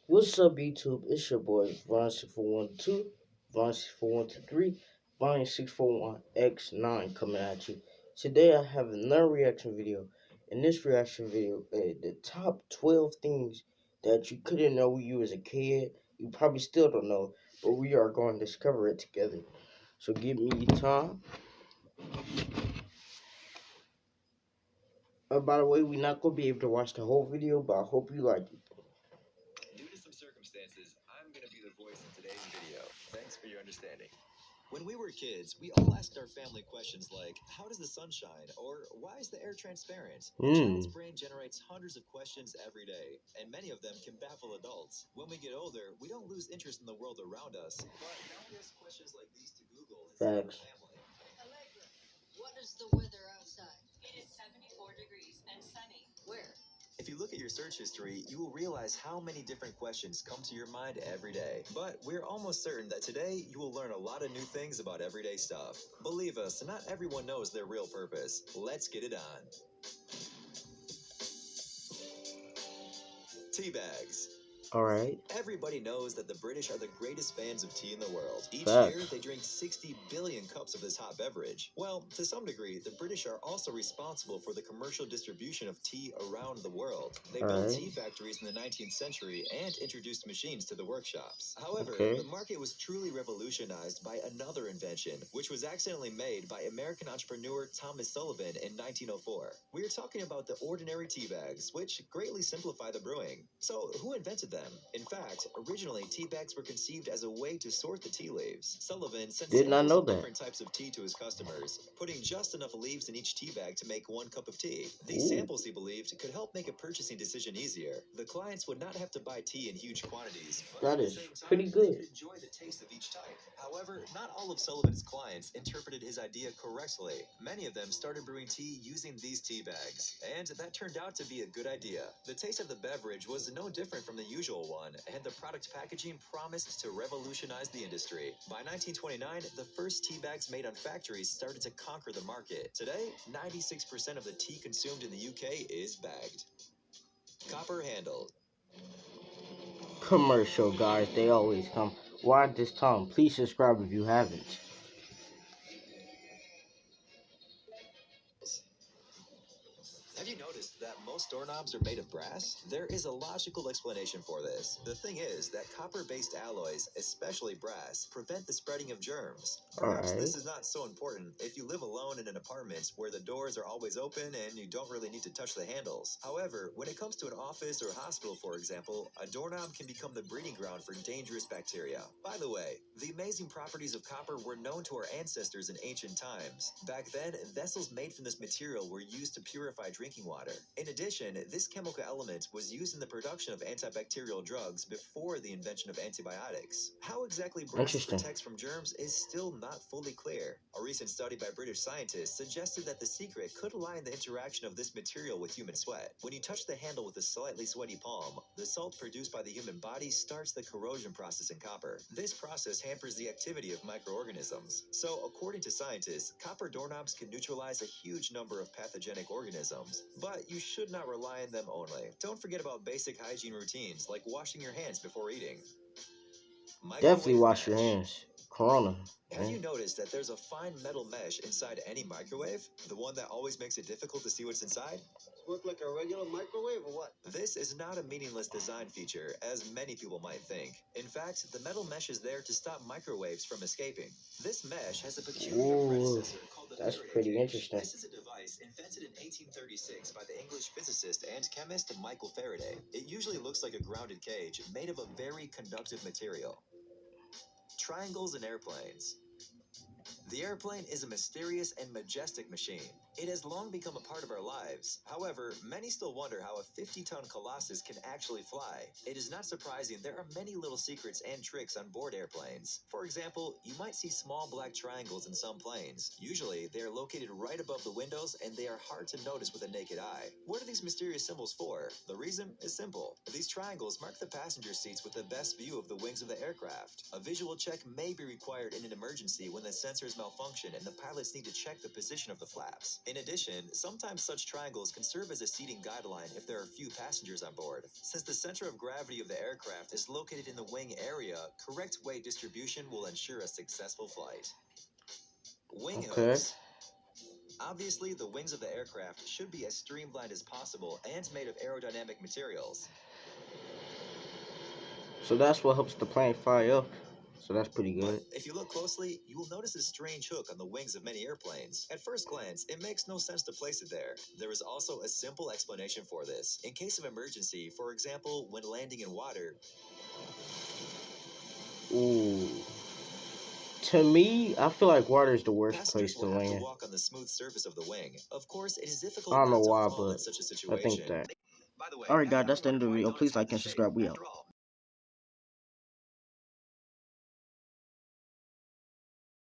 What's up, YouTube? It's your boy Vaughn6412, Vaughn64123, Vaughn641X9 coming at you. Today I have another reaction video. In this reaction video, the top 12 things that you couldn't know when you was a kid. You probably still don't know, but we are going to discover it together. So give me your time. By the way, we're not going to be able to watch the whole video, but I hope you like it. Due to some circumstances, I'm going to be the voice in today's video. Thanks for your understanding. When we were kids, we all asked our family questions like, how does the sun shine? Or why is the air transparent? A child's brain generates hundreds of questions every day, and many of them can baffle adults. When we get older, we don't lose interest in the world around us, but now we ask questions like these to Google instead of our Facts. family. Allegra, what is the weather outside? It is 74 degrees and sunny. Where? If you look at your search history, you will realize how many different questions come to your mind every day. But we're almost certain that today you will learn a lot of new things about everyday stuff. Believe us, not everyone knows their real purpose. Let's get it on. Tea bags. Alright. Everybody knows that the British are the greatest fans of tea in the world. Each year, Facts. they drink 60 billion cups of this hot beverage. Well, to some degree, the British are also responsible for the commercial distribution of tea around the world. They built Alright. tea factories in the 19th century and introduced machines to the workshops. However, Okay. the market was truly revolutionized by another invention, which was accidentally made by American entrepreneur Thomas Sullivan in 1904. We are talking about the ordinary tea bags, which greatly simplify the brewing. So, who invented them? In fact, originally tea bags were conceived as a way to sort the tea leaves. Sullivan sent Did not samples know of that. different types of tea to his customers, putting just enough leaves in each tea bag to make 1 cup of tea. These Ooh. samples, he believed, could help make a purchasing decision easier. The clients would not have to buy tea in huge quantities, but That at the is same time, pretty they good. could enjoy the taste of each type. However, not all of Sullivan's clients interpreted his idea correctly. Many of them started brewing tea using these tea bags, and that turned out to be a good idea. The taste of the beverage was no different from the usual one, and the product packaging promised to revolutionize the industry. By 1929, the first tea bags made on factories started to conquer the market. Today, 96% of the tea consumed in the UK is bagged. Copper handle. Commercial guys, they always come. Why at this time? Please subscribe if you haven't. Have you noticed that most doorknobs are made of brass? There is a logical explanation for this. The thing is that copper-based alloys, especially brass, prevent the spreading of germs. Perhaps Alright. this is not so important if you live alone in an apartment where the doors are always open and you don't really need to touch the handles. However, when it comes to an office or hospital, for example, a doorknob can become the breeding ground for dangerous bacteria. By the way, the amazing properties of copper were known to our ancestors in ancient times. Back then, vessels made from this material were used to purify drinking water. In addition, this chemical element was used in the production of antibacterial drugs before the invention of antibiotics. How exactly brass Interesting. protects from germs is still not fully clear. A recent study by British scientists suggested that the secret could lie in the interaction of this material with human sweat. When you touch the handle with a slightly sweaty palm, the salt produced by the human body starts the corrosion process in copper. This process hampers the activity of microorganisms. So, according to scientists, copper doorknobs can neutralize a huge number of pathogenic organisms, but you should not rely on them only. Don't forget about basic hygiene routines like washing your hands before eating. Definitely Microwave wash your mesh. hands. Corona. Have you noticed that there's a fine metal mesh inside any microwave? The one that always makes it difficult to see what's inside? Work like a regular microwave or what? This is not a meaningless design feature, as many people might think. In fact, the metal mesh is there to stop microwaves from escaping. This mesh has a peculiar Ooh, predecessor called the that's Faraday pretty cage. interesting. This is a device invented in 1836 by the English physicist and chemist Michael Faraday. It usually looks like a grounded cage made of a very conductive material. Triangles and airplanes. The airplane is a mysterious and majestic machine. It has long become a part of our lives. However, many still wonder how a 50-ton Colossus can actually fly. It is not surprising there are many little secrets and tricks on board airplanes. For example, you might see small black triangles in some planes. Usually, they are located right above the windows and they are hard to notice with a naked eye. What are these mysterious symbols for? The reason is simple. These triangles mark the passenger seats with the best view of the wings of the aircraft. A visual check may be required in an emergency when the sensors malfunction and the pilots need to check the position of the flaps. In addition, sometimes such triangles can serve as a seating guideline if there are few passengers on board. Since the center of gravity of the aircraft is located in the wing area, correct weight distribution will ensure a successful flight. Wing Okay. hooks. Obviously, the wings of the aircraft should be as streamlined as possible and made of aerodynamic materials. So that's what helps the plane fly up. So that's pretty But good. if you look closely, you will notice a strange hook on the wings of many airplanes. At first glance, it makes no sense to place it there. There is also a simple explanation for this. In case of emergency, for example, when landing in water, Ooh. To me, I feel like water is the worst passengers place will to have to land. walk on the smooth surface of the wing. Of course, it is I difficult don't know not to why, fall but in such a I think situation. that. By the way, Alright, guys, having that's the one end of the point video. don't Please explain like the and shape. subscribe. We out. After all,